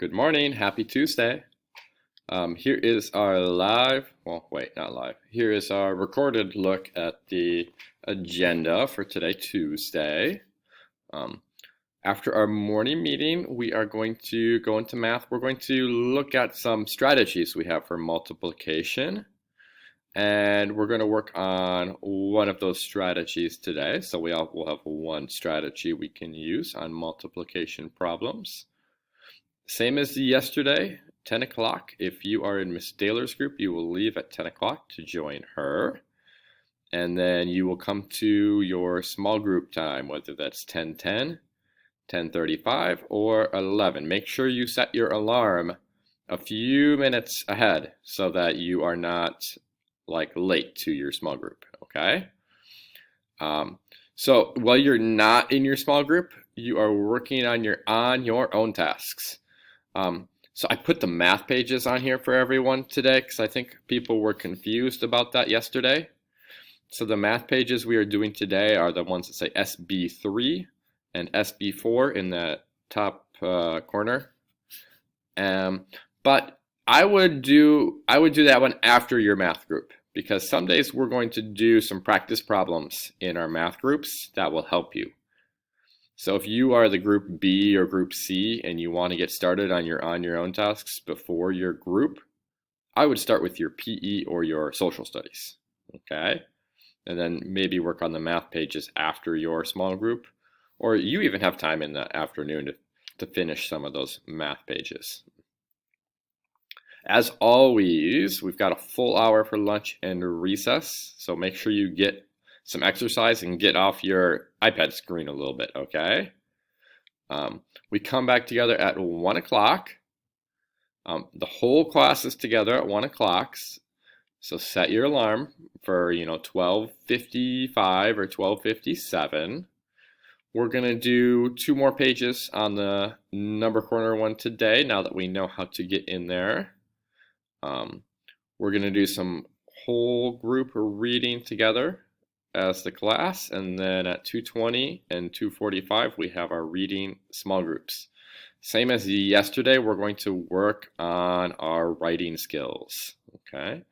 Good morning. Happy Tuesday. Here is our live, well, wait, not live. Here is our recorded look at the agenda for today, Tuesday. Um, After our morning meeting, we are going to go into math. We're going to look at some strategies we have for multiplication. And we're going to work on one of those strategies today. So will have one strategy we can use on multiplication problems. Same as yesterday, 10 o'clock. If you are in Miss Daler's group, you will leave at 10 o'clock to join her. And then you will come to your small group time, whether that's 10:10, 10:35, or 11. Make sure you set your alarm a few minutes ahead so that you are not like late to your small group, okay? So while you're not in your small group, you are working on your own tasks. So I put the math pages on here for everyone today because I think people were confused about that yesterday. So the math pages we are doing today are the ones that say SB3 and SB4 in the top corner. But I would do that one after your math group because some days we're going to do some practice problems in our math groups that will help you. So if you are the group B or group C and you want to get started on your own tasks before your group, I would start with your PE or your social studies, okay? And then maybe work on the math pages after your small group, or you even have time in the afternoon to finish some of those math pages. As always, we've got a full hour for lunch and recess, so make sure you get some exercise and get off your iPad screen a little bit, okay? We come back together at 1 o'clock. The whole class is together at 1 o'clock. So set your alarm for, 12:55 or 12:57. We're going to do 2 more pages on the number corner one today, now that we know how to get in there. We're going to do some whole group reading together as the class, and then at 2:20 and 2:45 we have our reading small groups. Same as yesterday, we're going to work on our writing skills, okay?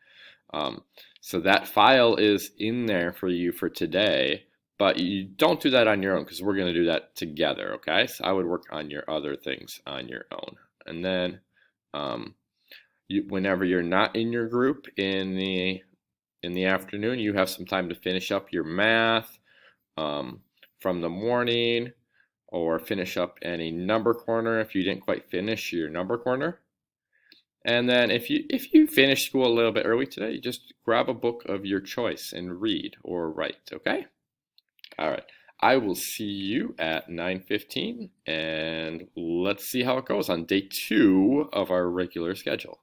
So that file is in there for you for today, but you don't do that on your own because we're going to do that together, okay? So I would work on your other things on your own. And then whenever you're not in your group in the afternoon, you have some time to finish up your math from the morning, or finish up any number corner if you didn't quite finish your number corner. And then if you finish school a little bit early today, you just grab a book of your choice and read or write, okay? All right. I will see you at 9:15, and let's see how it goes on day 2 of our regular schedule.